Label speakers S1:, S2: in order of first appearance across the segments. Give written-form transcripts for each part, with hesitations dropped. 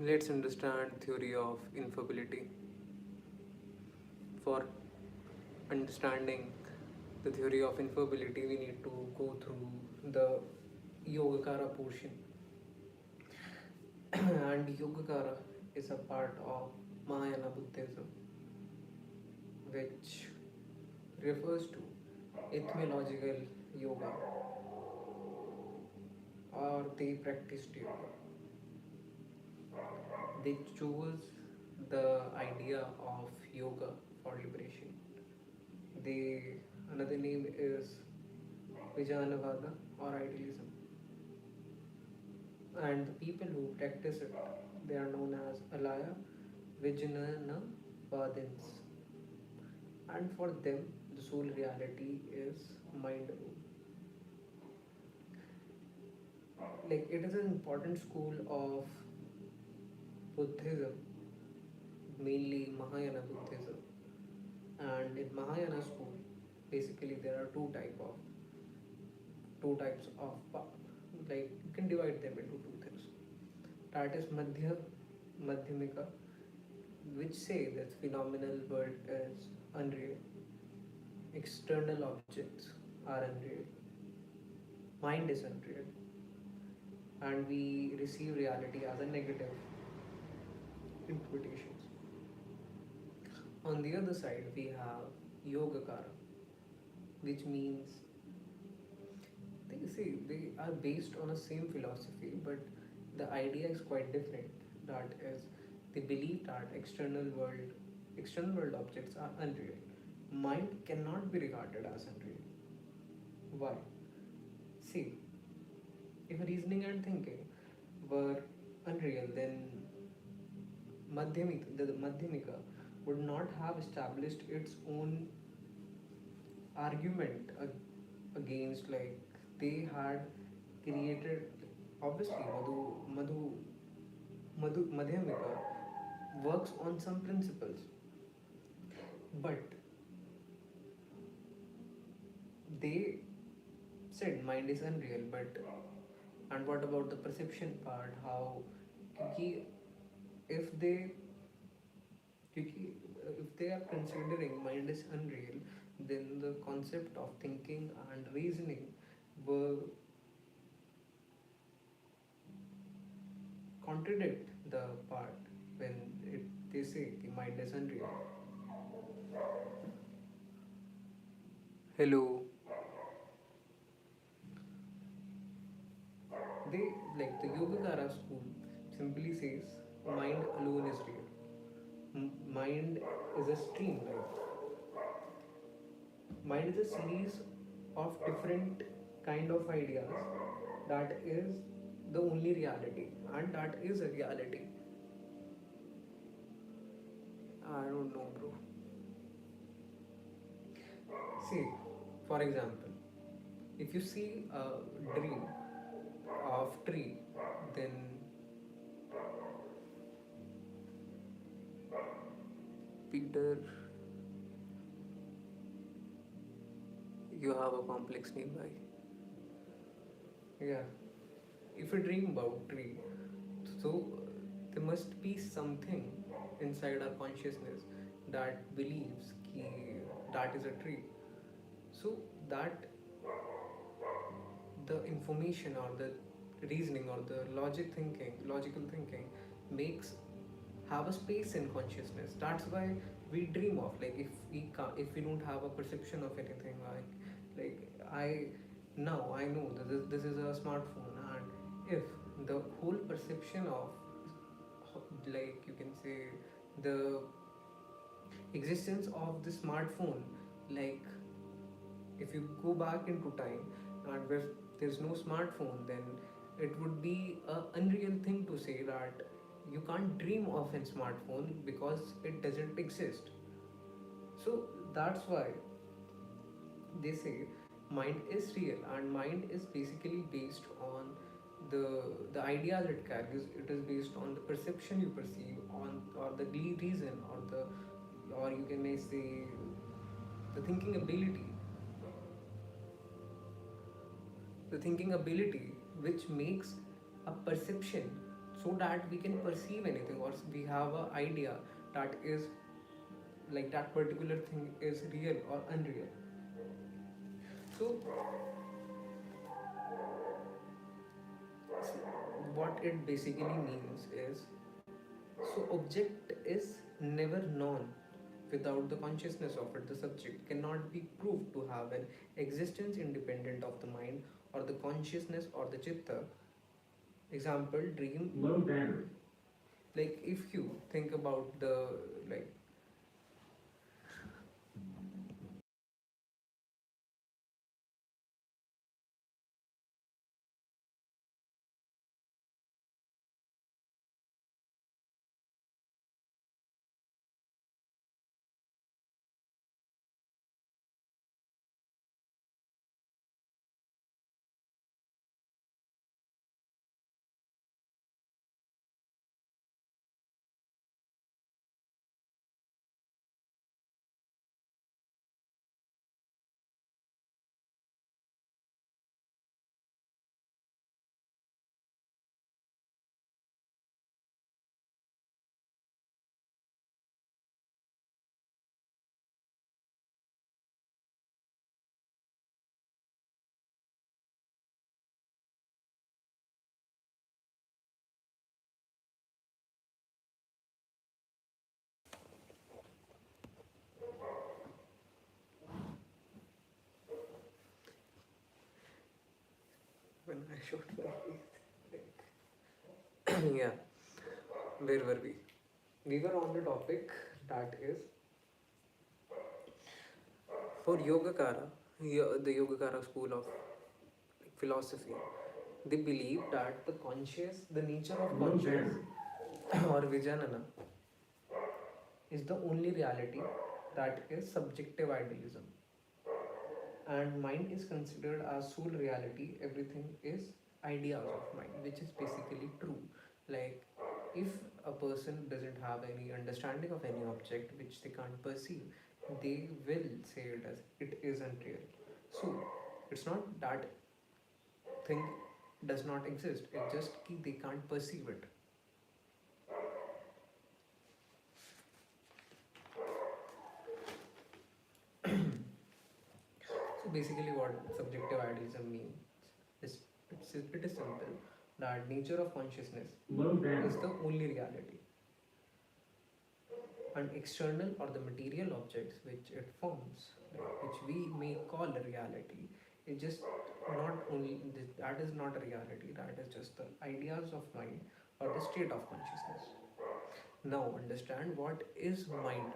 S1: Let's understand theory of infertility. For understanding the theory of infertility, we need to go through the Yogacara portion. And Yogacara is a part of Mahayana Buddhism, which refers to etymological yoga, or they practiced yoga. They chose the idea of yoga for liberation. They Another name is Vijayanavada or idealism. And the people who practice it, they are known as Alaya Vijnanavadins. And for them, the sole reality is mind alone. Like, it is an important school of Buddhism, mainly Mahayana Buddhism. And in Mahayana school, basically there are two types of like you can divide them into two things. That is Madhyamika, which say that phenomenal world is unreal, external objects are unreal, mind is unreal, and we receive reality as a negative interpretations. On the other side, we have Yogacara, which means they are based on a same philosophy, but the idea is quite different. That is, they believe that external world objects are unreal. Mind cannot be regarded as unreal. Why? See, if reasoning and thinking were unreal, then the Madhyamika would not have established its own argument against, like, they had created, obviously Madhyamika works on some principles, but they said mind is unreal. But and what about the perception part? How, क्योंकि if they क्योंकि if they are considering mind is unreal, then the concept of thinking and reasoning were contradict the part when they say the mind is unreal. Hello. They, like, the Yogacara school simply says mind alone is real. Mind is a stream, right? Mind is a series of different kind of ideas that is the only reality, and that is a reality. I don't know, bro. See, for example, if you see a dream of tree, then Peter, you have a complex nearby. Yeah. If you dream about tree, so there must be something inside our consciousness that believes ki that is a tree. So that the information or the reasoning or the logical thinking makes have a space in consciousness. That's why we dream of, like, if we don't have a perception of anything, like I know that this is a smartphone, and if the whole perception of, like, you can say, the existence of the smartphone, like, if you go back into time and where there's no smartphone, then it would be a unreal thing to say that you can't dream of a smartphone because it doesn't exist. So that's why they say mind is real, and mind is basically based on the ideas it carries. It is based on the perception you perceive on, or the reason, or you can may say the thinking ability, which makes a perception so that we can perceive anything, or we have a idea that is like that particular thing is real or unreal. So what it basically means is, so object is never known without the consciousness of it. The subject cannot be proved to have an existence independent of the mind or the consciousness or the chitta. Example, dream. Low battery. Like if you think about the, like, when I showed my face, like, yeah, where were we? We were on the topic that is for Yogacara, the Yogacara school of philosophy. They believe that the conscious, the nature of conscious or Vijanana is the only reality that is subjective idealism, and mind is considered as sole reality. Everything is ideas of mind, which is basically true. Like if a person doesn't have any understanding of any object which they can't perceive, they will say it as it isn't real. So it's not that thing does not exist, it just they can't perceive it. So basically what subjective idealism means is, it is simple, that nature of consciousness is the only reality, and external or the material objects which it forms, like, which we may call a reality, it just not only that is not a reality, that is just the ideas of mind or the state of consciousness. Now understand what is mind.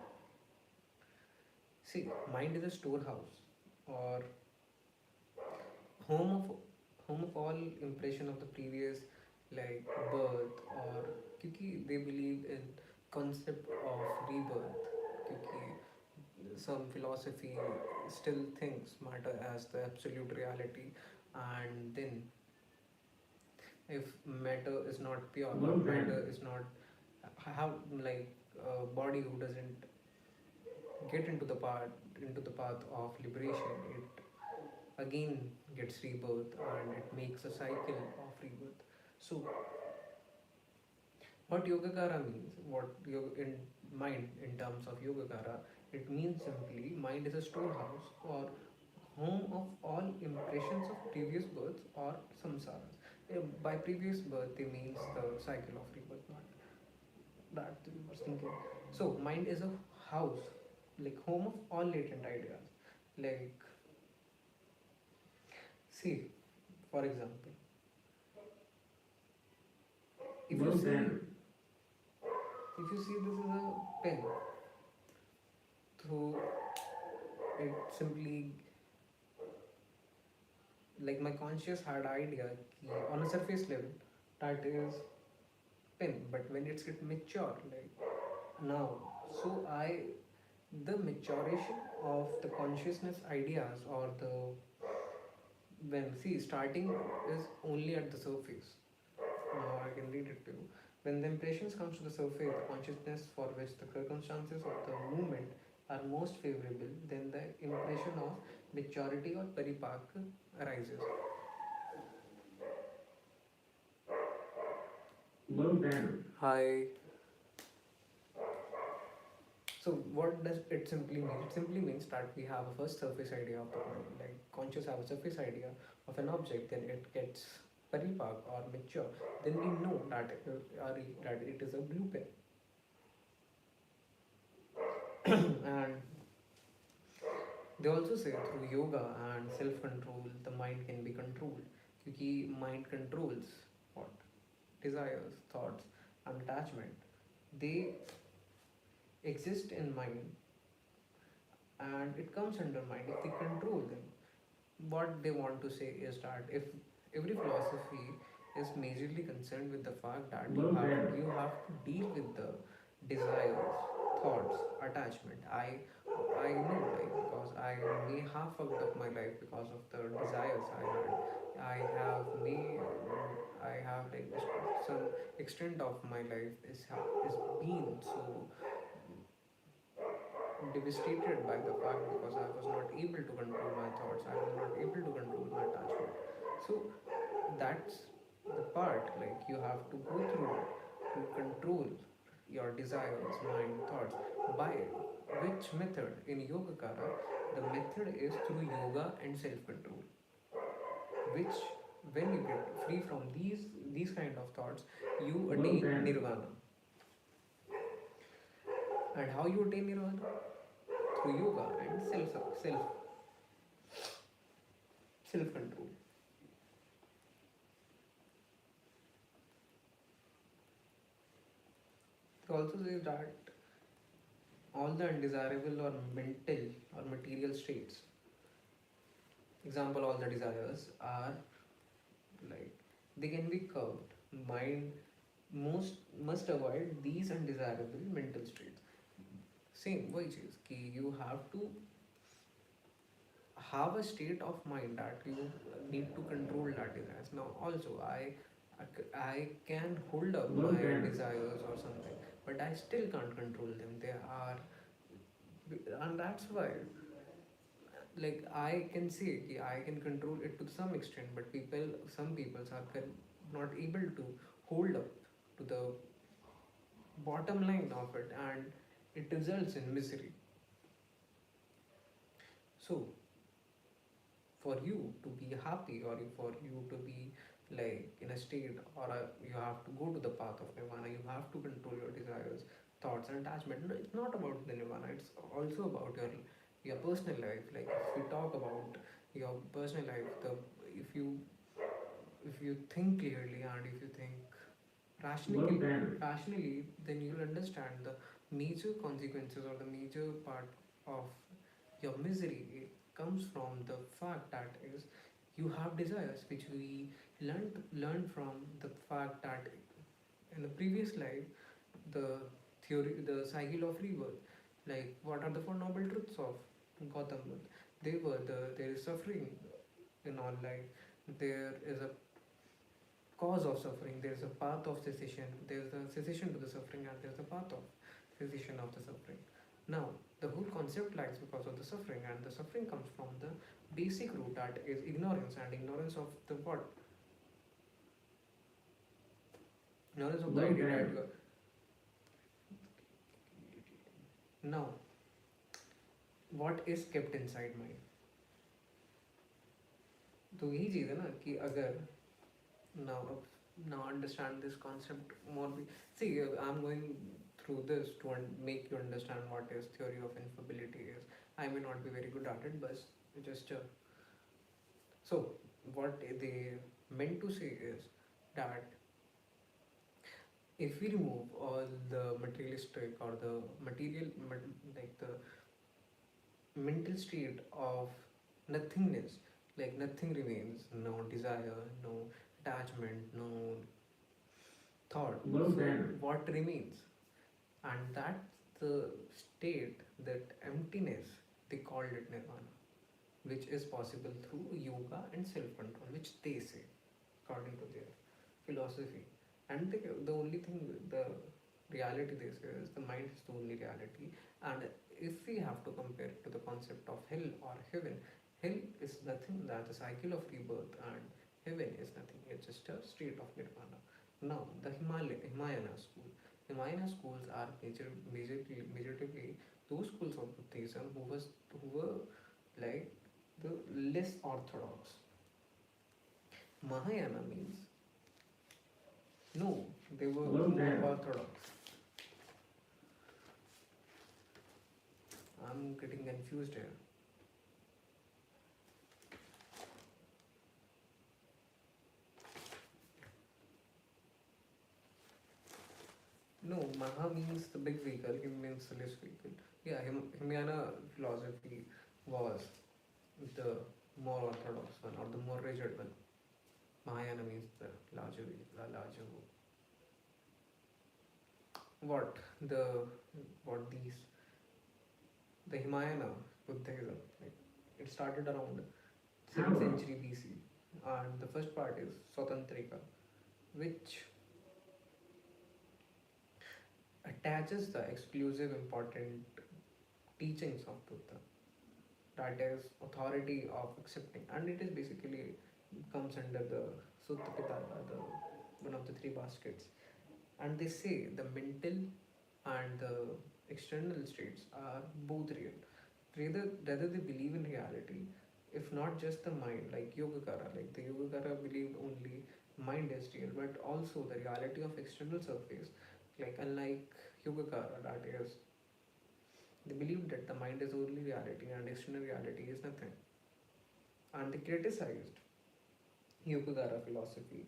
S1: See, mind is a storehouse or home of home of all impression of the previous, like birth, or क्योंकि they believe in concept of rebirth, क्योंकि some philosophy still thinks matter as the absolute reality, and then if matter is not pure, or matter is not have like a body who doesn't get into the path of liberation, it again gets rebirth and it makes a cycle of rebirth. So what Yogacara means, what in mind in terms of Yogacara, it means simply mind is a storehouse or home of all impressions of previous births or samsaras. By previous birth, they means the cycle of rebirth, not that we were thinking. So mind is a house, like home of all latent ideas. Like, see, for example, if you see if you see this is a pen, so it simply, like my conscious had idea on a surface level that is pen, but when it's get mature, like now, so I the maturation of the consciousness ideas, or the, when see starting is only at the surface. Now I can read it to you. When the impressions comes to the surface, the consciousness for which the circumstances of the movement are most favorable, then the impression of maturity or paripak arises. low down. Hi. So what does it simply mean? It simply means that we have a first surface idea of the mind, like conscious have a surface idea of an object, then it gets paripak or mature, then we know that that it is a blueprint. And they also say through yoga and self-control, the mind can be controlled. Because mind controls what? Desires, thoughts, and attachment. They exist in mind and it comes under mind if we control them. What they want to say is that if every philosophy is majorly concerned with the fact that you have to deal with the desires, thoughts, attachment. I know, like, because I may have fucked up my life because of the desires I had. I have may I have like some extent of my life is been so devastated by the fact because I was not able to control my thoughts, I was not able to control my attachment. So that's the part, like you have to go through to control your desires, mind, thoughts. By which method? In Yogacara, the method is through yoga and self-control. Which when you get free from these kind of thoughts, you attain nirvana. And how you attain nirvana? Through yoga and self control. It also says that all the undesirable or mental or material states, example, all the desires are like they can be curbed. Mind most must avoid these undesirable mental states. Same वही चीज कि you have to have a state of mind that you need to control that desires. Now also I can hold up my desires or something, but I still can't control them. They are, and that's why, like I can say कि I can control it to some extent, but some people are not able to hold up to the bottom line of it, and it results in misery. So for you to be happy or for you to be like in a state or you have to go to the path of nirvana, you have to control your desires, thoughts, and attachment. No, it's not about the nirvana, it's also about your personal life. Like if we talk about your personal life, the if you if you think clearly and if you think rationally, then you'll understand the major consequences or the major part of your misery. It comes from the fact that is you have desires, which we learned from the fact that in the previous life, the the cycle of rebirth. Like what are the four noble truths of Gautam Buddha? They were there is suffering in all life. There is a cause of suffering, there is a path of cessation, there is a cessation to the suffering, and there is a path of cessation of the suffering. Now, the whole concept lies because of the suffering, and the suffering comes from the basic root that is ignorance, and ignorance of the what? Ignorance of the idea that you are. Now, what is kept inside mind? तो यही चीज़ है ना कि अगर now now understand this concept more. See, I'm going through this to make you understand what is theory of infability is. I may not be very good at it, but just so what they meant to say is that if we remove all the materialistic or the like the mental state of nothingness, like nothing remains, no desire, no attachment, no thought. So what remains? And that's the state, that emptiness, they called it nirvana, which is possible through yoga and self-control, which they say, according to their philosophy. And the only thing, the reality they say is the mind is the only reality. And if we have to compare it to the concept of hell or heaven, hell is nothing than the cycle of rebirth, and heaven is nothing, it's just a state of nirvana. Now, the Himayana school. Himayana schools are majorly those schools of Buddhism who were like the less orthodox. Mahayana means no, they were more orthodox. I'm getting confused here. No, Maha means the big vehicle, Him means the less vehicle. Yeah, Himyana philosophy was the more orthodox one or the more rigid one. Mahayana means the larger. What the what these the Himayana Buddhism, like it started around 7th century BC, and the first part is Swatantrika, which attaches the exclusive important teachings of Buddha, that is authority of accepting, and it is basically comes under the Sutta Pitaka, the one of the three baskets. And they say the mental and the external states are both real. Rather they believe in reality, if not just the mind, like Yogacara. Like the Yogacara believed only mind is real, but also the reality of external surface. Like unlike Yogacara, that is, they believed that the mind is only reality and external reality is nothing. And they criticized Yogacara philosophy.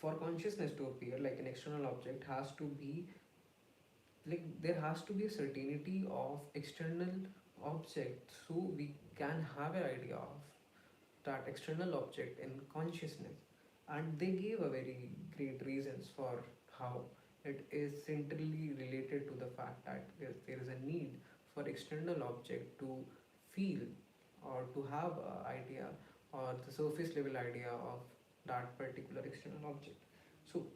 S1: For consciousness to appear like an external object has to be like there has to be a certainty of external object, so we can have an idea of that external object in consciousness. And they gave a very great reasons for how it is centrally related to the fact that there is a need for external object to feel or to have an idea or the surface level idea of that particular external object. So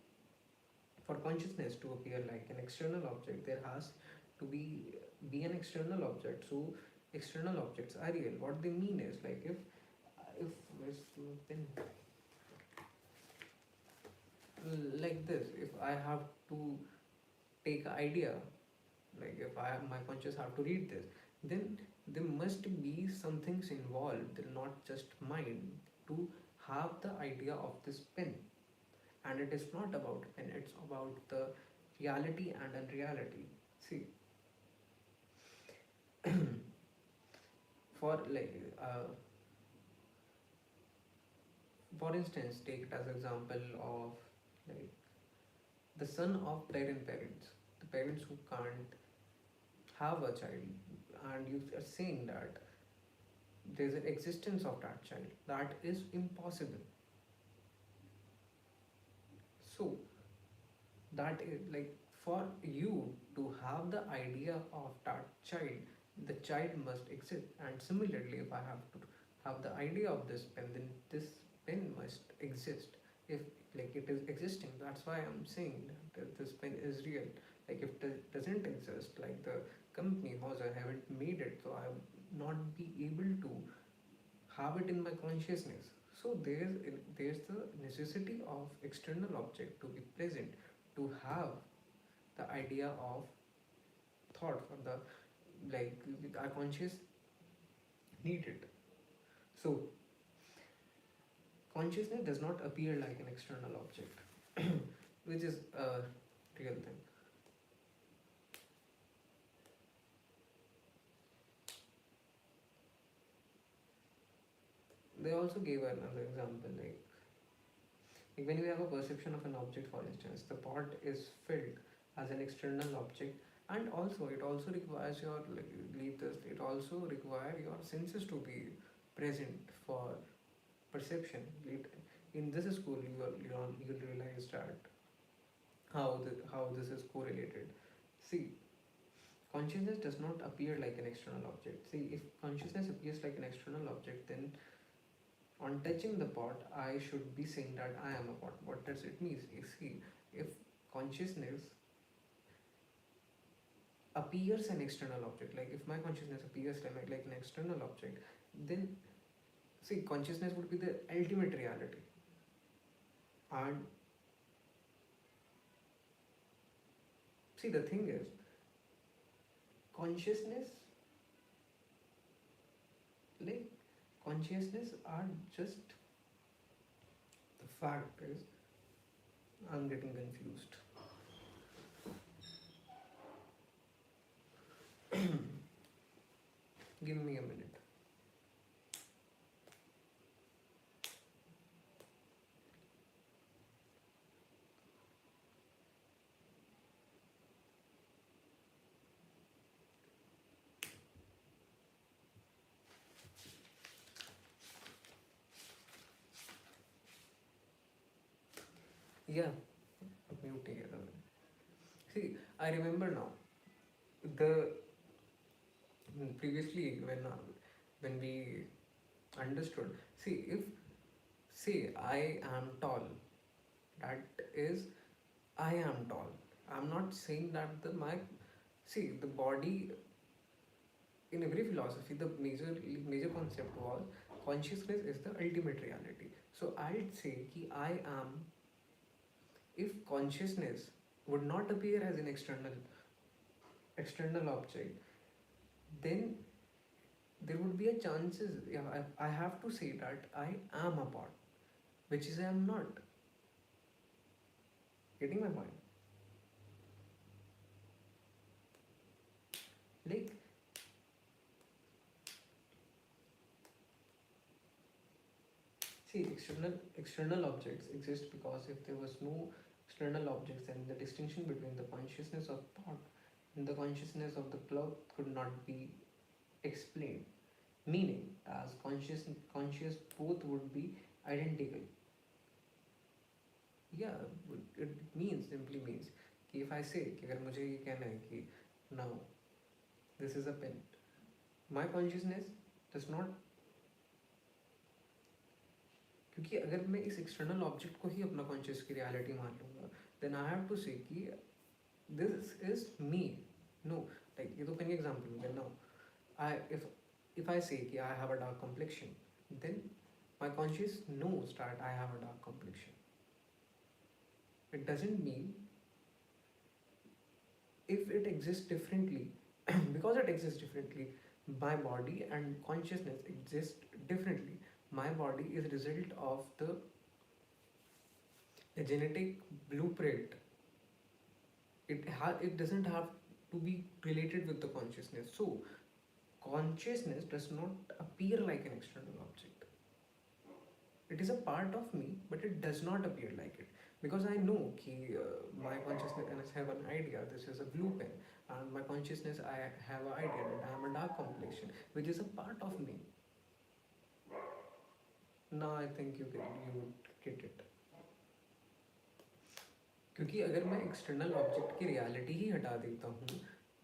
S1: for consciousness to appear like an external object, there has to be an external object. So external objects are real. What they mean is like if where's the pen? Like this, if I have to take an idea, like if I my conscious have to read this, then there must be some things involved, not just mind, to have the idea of this pen. And it is not about pen, it's about the reality and unreality. See, for for instance, take it as example of like the son of parents, the parents who can't have a child, and you are saying that there's an existence of that child, that is impossible. So that is like for you to have the idea of that child, the child must exist. And similarly, if I have to have the idea of this pen, then this pen must exist. If like it is existing, that's why I'm saying that this pen is real. Like if it doesn't exist, like the company Hosa haven't made it, so I will not be able to have it in my consciousness. So there's the necessity of external object to be present to have the idea of thought for the like our conscious need it. So consciousness does not appear like an external object, which is a real thing. They also gave another example like when you have a perception of an object, for instance, the pot is filled as an external object, and also it also requires your like, leave this. It also require your senses to be present for perception. In this school, you'll realize that how this is correlated. See, consciousness does not appear like an external object. See, if consciousness appears like an external object, then on touching the pot, I should be saying that I am a pot. What does it mean? You see, if consciousness appears an external object, like if my consciousness appears like an external object, then see, consciousness would be the ultimate reality. And See, the thing is, consciousness, like consciousness are just, the fact is, I'm getting confused. Give me a minute. Yeah, muting it. See, I remember now. The previously when we understood. See, if say I am tall, that is I am tall. I'm not saying that the my see the body in every philosophy the major concept was consciousness is the ultimate reality. So I'd say कि I am, if consciousness would not appear as an external object, then there would be a chances, yeah, I have to say that I am a part, which is I am not. Getting my point? Like, see, external objects exist because if there was no external objects, then the distinction between the consciousness of thought and the consciousness of the cloud could not be explained. Meaning, as conscious both would be identical. Yeah, it means simply means कि if I say कि अगर मुझे ये कहना है कि now this is a pen, my consciousness does not, क्योंकि अगर मैं इस एक्सटर्नल ऑब्जेक्ट को ही अपना कॉन्शियस की रियलिटी मान लूँगा, then I have to say कि this is me. No, like ये तो पेन एग्जाम्पल है. Now I if I say कि I have a dark complexion, then my conscious knows that I have a dark complexion. It doesn't mean if it exists differently, because it exists differently, my body and consciousness exist differently. My body is result of the genetic blueprint. It doesn't have to be related with the consciousness. So consciousness does not appear like an external object. It is a part of me, but it does not appear like it, because I know कि my consciousness have an idea. This is a blue pen, and my consciousness I have an idea that I am a dark complexion, which is a part of me. Now I think you would get it. क्योंकि अगर मैं external object की reality ही हटा देता हूँ,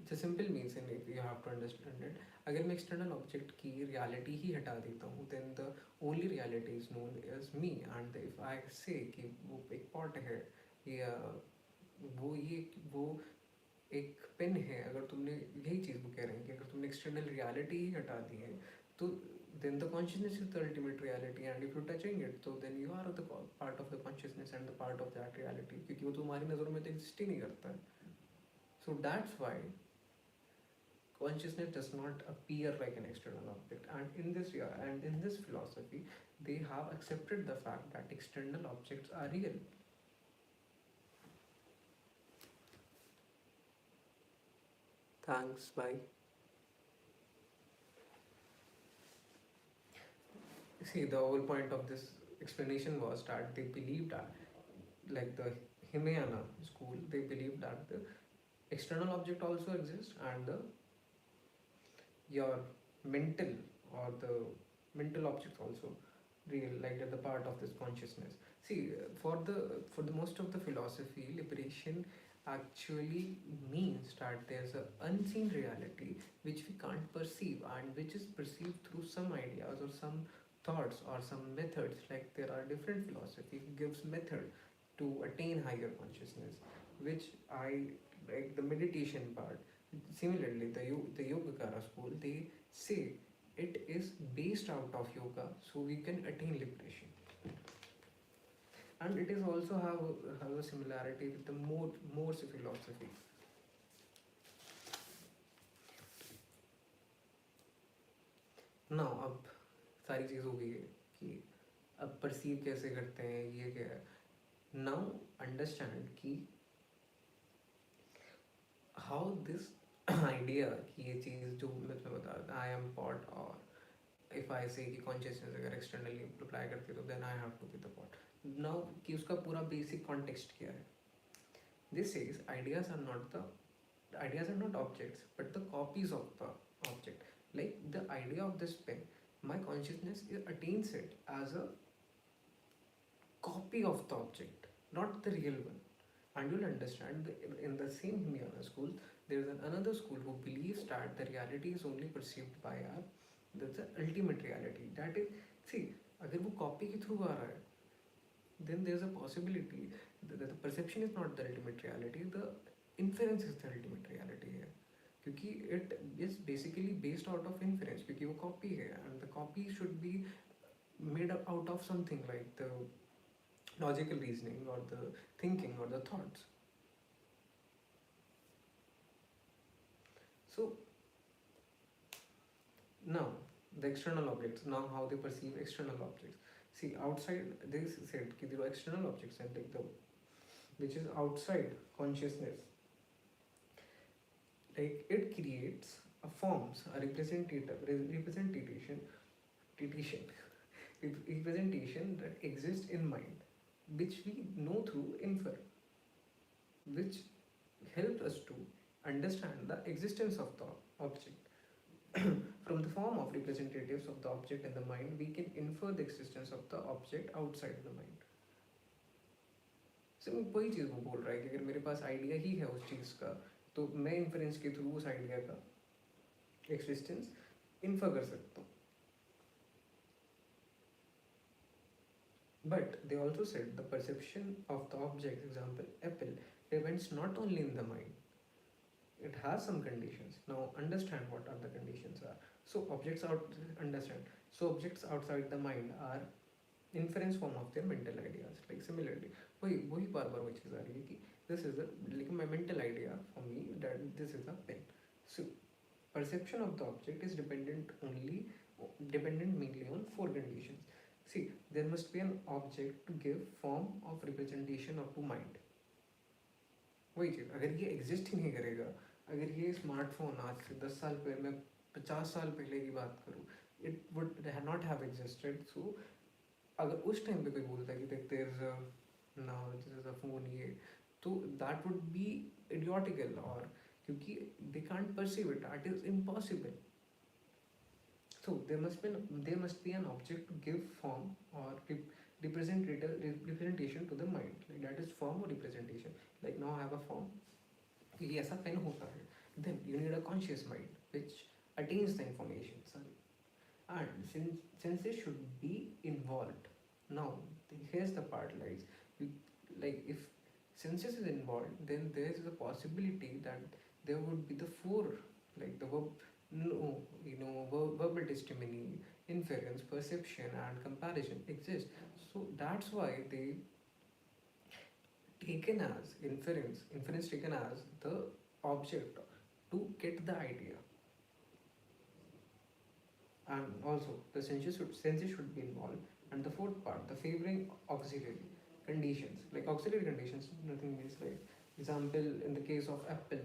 S1: it's a simple means in if you have to understand it. अगर मैं एक्सटर्नल ऑब्जेक्ट की रियलिटी ही हटा देता हूँ, then the only reality is known as me. And if I say कि वो एक पॉट है, या वो एक पेन है, अगर तुमने यही चीज़ वो कह रहे हैं कि अगर तुमने एक्सटर्नल रियलिटी ही हटा दी है, तो then the consciousness is the ultimate reality, and if you're touching it, so then you are the part of the consciousness and the part of that reality, क्योंकि वो तुम्हारी नज़रों में तो exist ही नहीं करता है. So that's why consciousness does not appear like an external object, and in this philosophy they have accepted the fact that external objects are real. Thanks, bye. See, the whole point of this explanation was that they believed that, like the Hinayana school, they believed that the external object also exists, and the your mental or the mental objects also real, like they're the part of this consciousness. See, for the most of the philosophy, liberation actually means that there's an unseen reality which we can't perceive, and which is perceived through some ideas or some thoughts or some methods. Like there are different philosophy gives method to attain higher consciousness, which I like the meditation part. Similarly, the Yogacara school, they say it is based out of yoga, so we can attain liberation. And it is also have a similarity with the Morse philosophy. ना अब सारी चीज़ हो गई है कि अब perceive कैसे करते हैं, ये क्या है. नाउ अंडरस्टैंड कि हाउ दिस आइडिया कि ये चीज़ जो मैं तुम्हें बता रहा था, आई एम पॉट, और इफ़ आई से कि कॉन्शियसनेस अगर एक्सटर्नली अप्लाई करती है तो then I have to be the pot. Now कि उसका पूरा बेसिक कॉन्टेक्स्ट क्या है. This is ideas are not objects but the copies of the object. Like the idea of this pen, my consciousness attains it as a copy of the object, not the real one. And you'll understand that in the same Hinayana school, there is another school who believes that the reality is only perceived by our, that's the ultimate reality. That is, see, अगर वो copy के through आ रहा है, then there's a possibility that the perception is not the ultimate reality, the inference is the ultimate reality here. क्योंकि it is basically based out of inference, क्योंकि वो copy है, and the copy should be made up out of something like the logical reasoning or the thinking or the thoughts. So now the external objects, now how they perceive external objects. See, outside, they said कि there are external objects and like the which is outside consciousness, like it creates a forms, a representation representation that exists in mind, which we know through infer, which help us to understand the existence of the object. From the form of representatives of the object in the mind, we can infer the existence of the object outside the mind. So वही चीज़ वो बोल रहा है कि अगर मेरे पास idea ही है उस चीज़ का, तो मैं इन्फ्रेंस के थ्रू उस आइडिया का एक्सिस्टेंस इन्फर कर सकता हूँ. But they also said the perception of the object, example apple, depends not only in the mind. It has some conditions. Now understand what are the conditions are. So objects out understand. So objects outside the mind are inference form of their mental ideas. Like similarly, वही बार बार वही चीज़ आ रही है कि this is a like my mental idea for me that this is a pen. So perception of the object is dependent mainly on four conditions. See, there must be an object to give form of representation of to mind. वही चीज़ अगर ये exist ही नहीं करेगा, अगर ये smartphone आज से 10 साल पहले, मैं 50 साल पहले की बात करूँ, it would not have existed. So अगर उस टाइम पे कोई बोलता है कि देख there is now this is a phone, ये तो दैट वुड बी इडियोटिकल, और क्योंकि they can't perceive it, that is impossible. So there must be an object to give form or representation to the mind. Like that is form or representation. Like now I have a form. ये ऐसा pen होता है. Then you need a conscious mind which attains the information. Sorry. And since it should be involved. Now here's the part, like if senses is involved, then there is a possibility that there would be the four, like the verb, no, verbal testimony, inference, perception, and comparison exist. So that's why they taken as inference taken as the object to get the idea. And also the senses should be involved. And the fourth part, the favoring auxiliary conditions. Like auxiliary conditions, nothing means like example in the case of apple,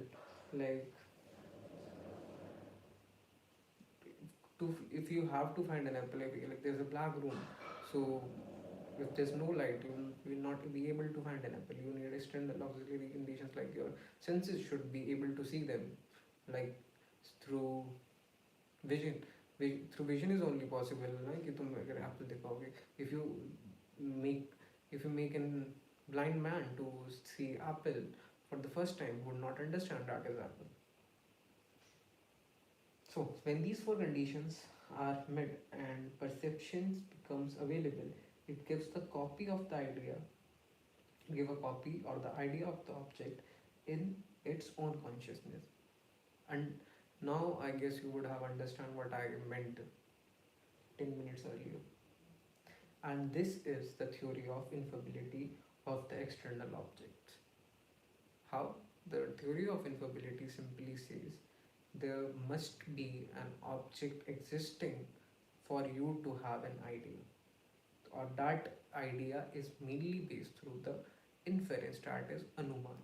S1: like if you have to find an apple, like there's a black room, so if there's no light, you will not be able to find an apple. You need external auxiliary conditions, like your senses should be able to see them, like through vision. Through vision is only possible ना कि तुम अगर Apple दिखाओगे. Make if you make a blind man to see apple for the first time, would not understand that is apple. So when these four conditions are met and perceptions becomes available, it gives the copy of the idea, give a copy or the idea of the object in its own consciousness. And now I guess you would have understand what I meant 10 minutes earlier. And this is the theory of inferability of the external objects. How? The theory of inferability simply says there must be an object existing for you to have an idea, or that idea is mainly based through the inference, that is anuman.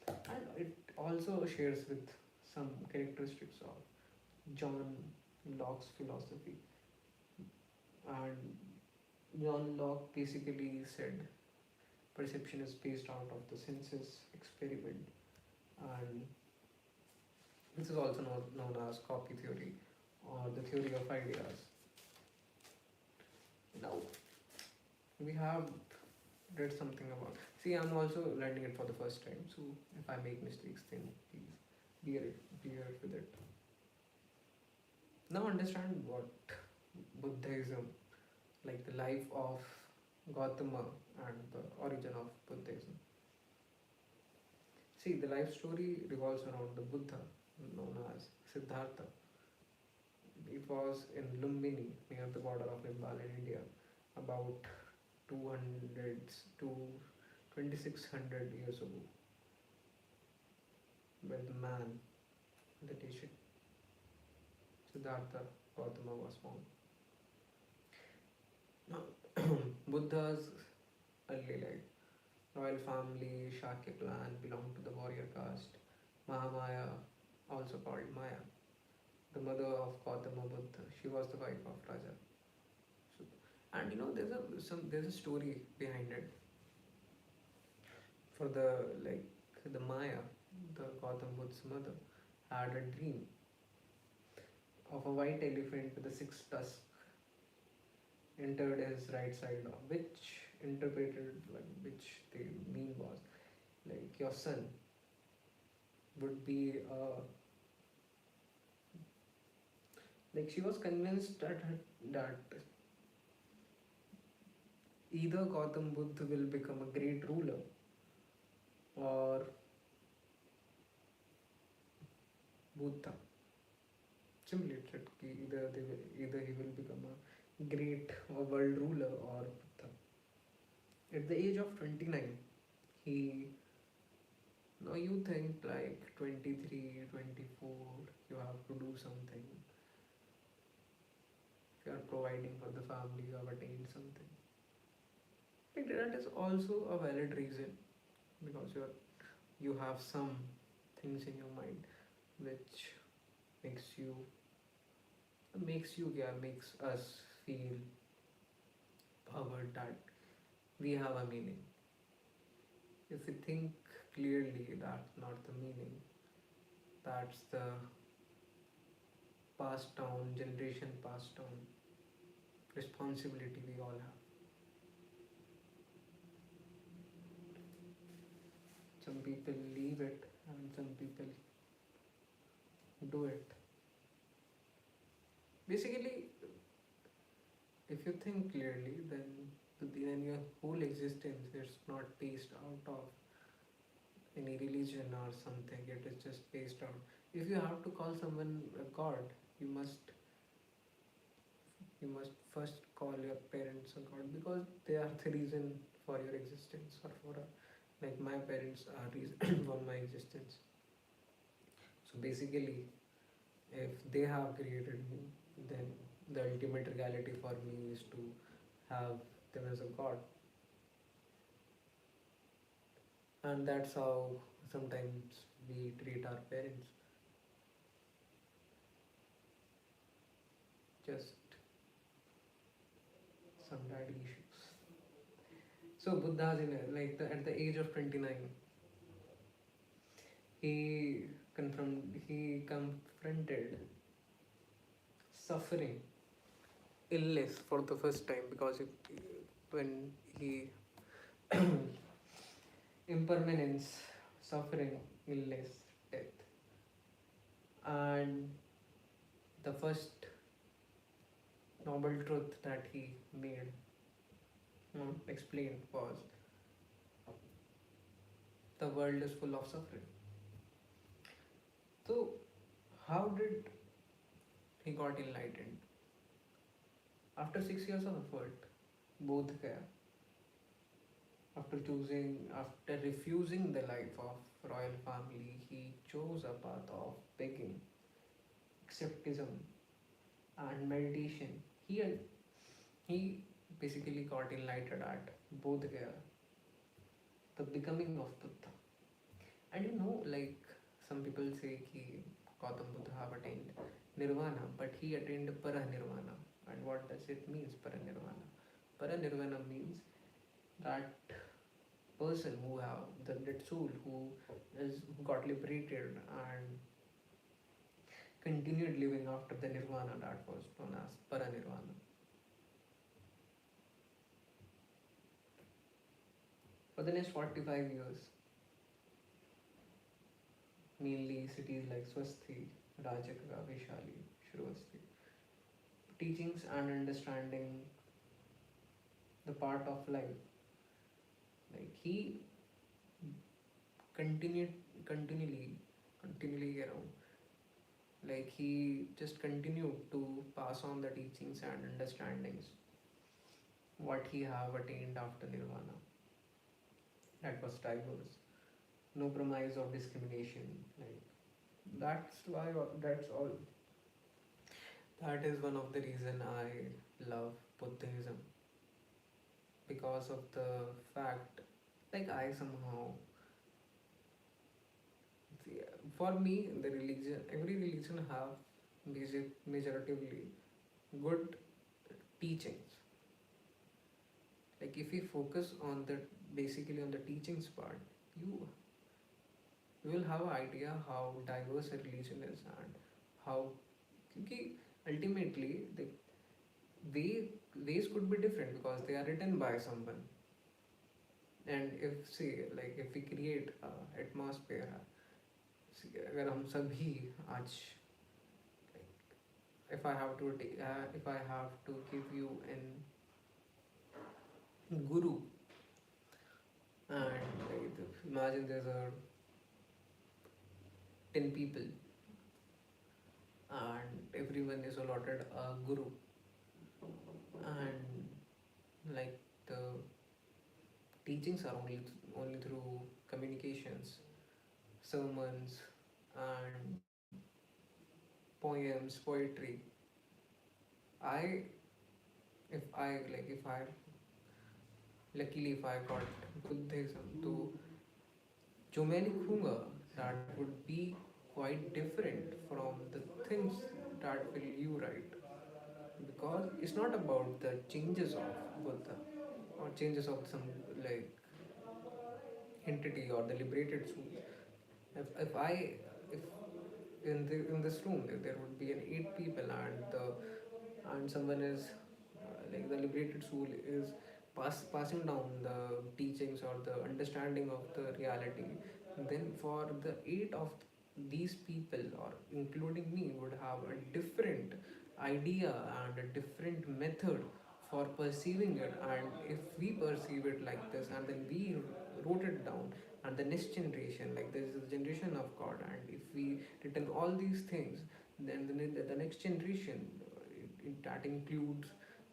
S1: And it also shares with some characteristics of John Locke's philosophy. And John Locke basically said perception is based out of the senses experiment, and this is also known as copy theory or the theory of ideas. Now we have read something about. See, I'm also learning it for the first time, so if I make mistakes, then please bear with it. Now understand what Buddhism, like the life of Gautama and the origin of Buddhism. See, the life story revolves around the Buddha, known as Siddhartha. It was in Lumbini, near the border of Nepal and India, about 200 to 2600 years ago, where the man, the nation, Siddhartha Gautama was born. Now, Buddha's early life. Royal family, Shakya clan, belonged to the warrior caste. Mahamaya, also called Maya, the mother of Gautama Buddha. She was the wife of Raja. So, and there's a story behind it. For the Maya, the Gautama Buddha's mother, had a dream of a white elephant with a six tusk entered his right side, which the mean was like your son would be like she was convinced that either Gautam Buddha will become a great ruler, or Buddha. Simply it said कि either he will become a great world ruler or Buddha. At the age of 29, he now you think like 23, 24, you have to do something. If you are providing for the family, you have attained something. Like that is also a valid reason, because you have some things in your mind which makes you makes us feel powered that we have a meaning. If we think clearly, that's not the meaning, that's the passed down, generation passed down responsibility we all have. Some people leave it and some people do it. Basically, if you think clearly, then your whole existence is not based out of any religion or something. It is just based on. If you have to call someone a god, you must first call your parents a god, because they are the reason for your existence, or like my parents are reason for my existence. So basically, if they have created me, then the ultimate reality for me is to have them as a god. And that's how sometimes we treat our parents. Just some daddy issues. So Buddha's at the age of 29, he confronted suffering, illness for the first time, because when he impermanence, suffering, illness, death, and the first noble truth that he made explained was the world is full of suffering. So how did he got enlightened? After 6 years of effort, Bodh Gaya, after refusing the life of royal family, he chose a path of begging skepticism and meditation. He basically got enlightened at Bodh Gaya, the becoming of Buddha. And like some people say ki Gautam Buddha have attained nirvana, but he attained paranirvana. And what does it mean, paranirvana? Paranirvana means that person who have that soul who is who got liberated and continued living after the nirvana, that was known as paranirvana. For the next 45 years, mainly cities like Swasthi, Rajagriha, Vaishali, Shravasti, teachings and understanding the part of life. Like he continued continually, continually around. Like he just continued to pass on the teachings and understandings what he have attained after nirvana. That was diverse. No promise of discrimination. Like that's all. That is one of the reason I love Buddhism, because of the fact, like I somehow see, for me the religion, every religion have majoritively good teachings. Like if we focus on the basically on the teachings part, you you will have an idea how diverse a religion is and how, because ultimately the way ways could be different because they are written by someone. And if say like if we create a atmosphere, अगर हम सभी आज, if I have to if I have to give you an guru, and like, imagine there's a 10 people and everyone is allotted a guru, and like the teachings are only through communications, sermons, and poems, poetry. I if I like if I luckily if I got Buddhism, तो जो मैं लिखूंगा that would be quite different from the things that will you write, because it's not about the changes of Buddha or changes of some like entity or the liberated soul. If I if in this room if there would be an 8 people and someone is like the liberated soul is passing down the teachings or the understanding of the reality, then for the 8 of these people or including me would have a different idea and a different method for perceiving it. And if we perceive it like this and then we wrote it down, and the next generation, like there is a generation of God, and if we written all these things, then the next generation, that includes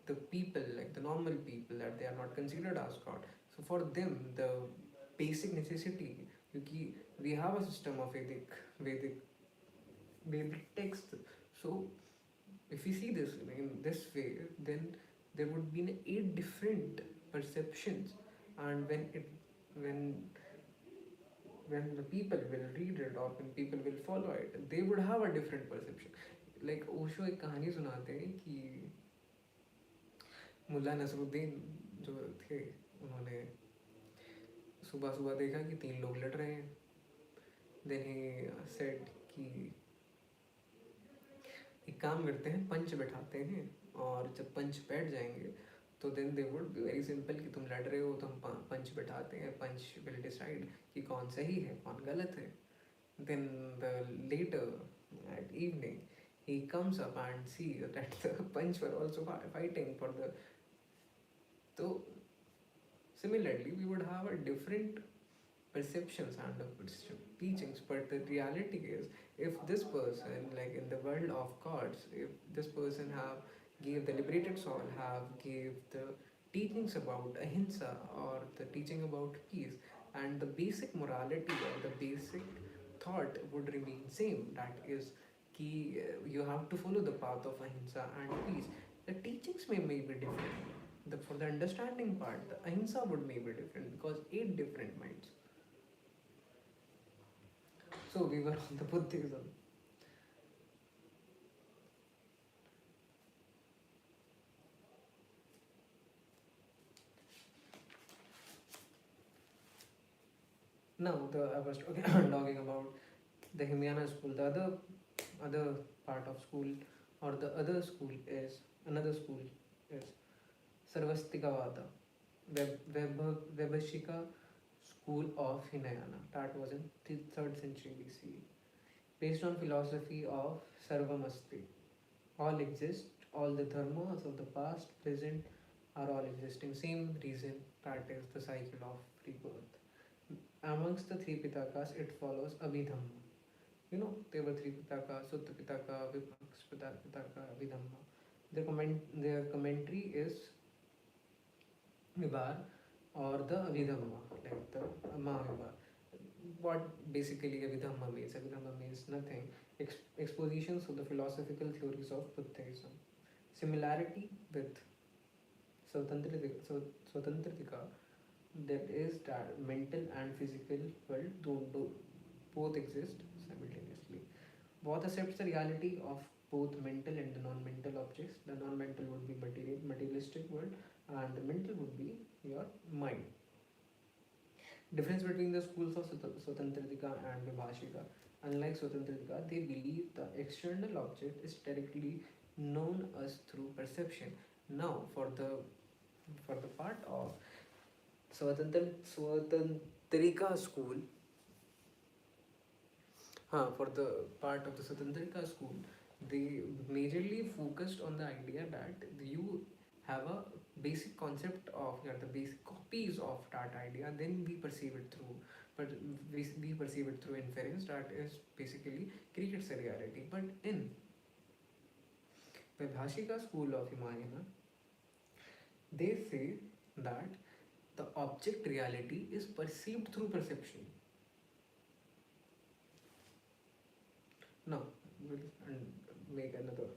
S1: the people like the normal people that they are not considered as God. So for them the basic necessity, because we have a system of Vedic text. So if we see this in this way, then there would be 8 different perceptions, and when when the people will read it or when people will follow it, they would have a different perception. Like Osho एक कहानी सुनाते हैं कि मुल्ला नसरुद्दीन जो थे, उन्होंने सुबह सुबह देखा कि 3 लोग लड़ रहे हैं. देन ही सेड कि एक काम करते हैं, पंच बैठाते हैं, और जब पंच बैठ जाएंगे तो then they would be very simple कि तुम लड़ रहे हो तो हम पंच बैठाते हैं, पंच विल डिसाइड कि कौन सही है कौन गलत है. Then the later at evening he comes up and see that the punch were also fighting for the. So similarly we would have a different perceptions and teachings, but the reality is if this person, like in the world of gods, if this person have gave the liberated soul have gave the teachings about ahimsa or the teaching about peace, and the basic morality or the basic thought would remain same, that is कि you have to follow the path of ahimsa and peace. The teachings may be different. For the understanding part, the ahimsa would may be different because eight different minds. So we were on the Buddhism. Now I was talking about the Himyana school. The other part of school, or the other school is another school is Sarvastikavada, Vebhashika school of Hinayana. That was in the 3rd century BCE. Based on philosophy of Sarvamasti. All exist, all the dharmas of the past, present are all existing. Same reason, that is the cycle of rebirth. Amongst the three Pitakas, it follows Abhidhamma. You know, there were three Pitaka, Sutta Pitaka, Vipaks Pitaka, Abhidhamma. Their commentary is Vibar or the Abhidhamma, like the Mahavibar. What basically Abhidhamma means? Abhidhamma means nothing. Expositions of the philosophical theories of Buddhism. Similarity with Swatantratika, that is that mental and physical world do both exist simultaneously. Both accepts the reality of both mental and the non-mental objects. The non-mental would be materialistic world, and the mental would be your mind. Difference between the schools of Swatantratika and Vibhashika. Unlike Swatantratika, they believe the external object is directly known us through perception. Now, for the part of Swatantrika school, for the part of the Swatantrika school, they majorly focused on the idea that you have a basic concept of, the basic copies of that idea, then we perceive it through, but we perceive it through inference, that is basically creates a reality. But in the Bhashika school of Himayana, they say that the object reality is perceived through perception. Now, we'll make another.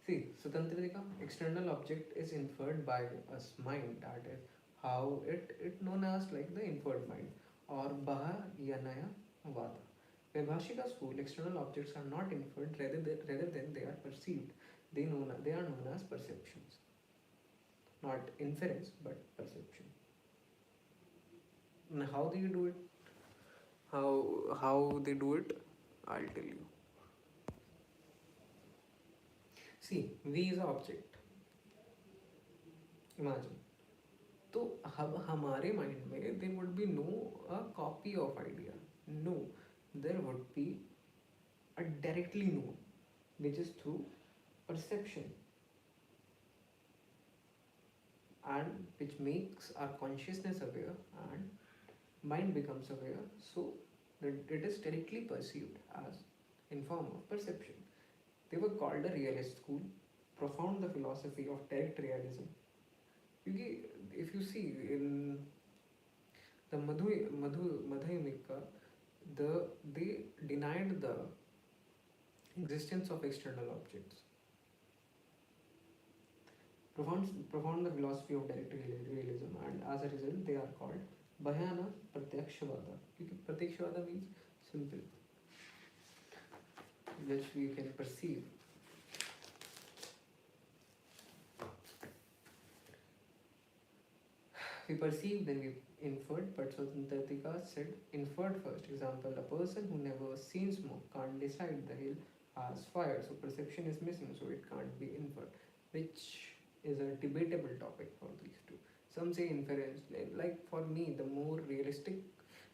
S1: See, Swatantratika, external object is inferred by us mind, that is how it known as like the inferred mind, or Bahayanaya Vada. Vaibhashika school, external objects are not inferred, rather than they are perceived. They are known as perceptions. Not inference, but perception. And how do you do it? How they do it? I'll tell you. See, V is an object. Imagine. तो हम हमारे mind में there would be no a copy of idea. No, there would be a directly known, which is through perception, and which makes our consciousness aware and mind becomes aware, so that it is directly perceived as in form of perception. They were called a realist school, profound the philosophy of direct realism. If you see in the Madhyamika, they denied the existence of external objects. Profound the philosophy of direct realism, and as a result they are called Bahayana Pratyakshvada. Pratyakshvada means simple, which we can perceive. We perceive, then we inferred, but Swatantratika said inferred first. Example, a person who never seen smoke can't decide the hill has fire, so perception is missing, so it can't be inferred, which is a debatable topic for these two. Some say inference, like for me, the more realistic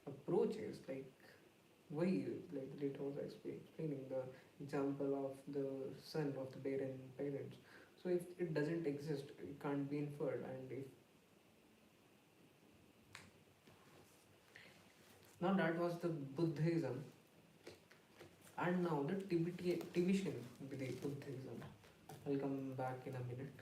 S1: approach is like later was explaining the example of the son of the barren parents. So if it doesn't exist, it can't be inferred, and if now that was the Buddhism, and now the Tibetan with the Buddhism. I'll come back in a minute.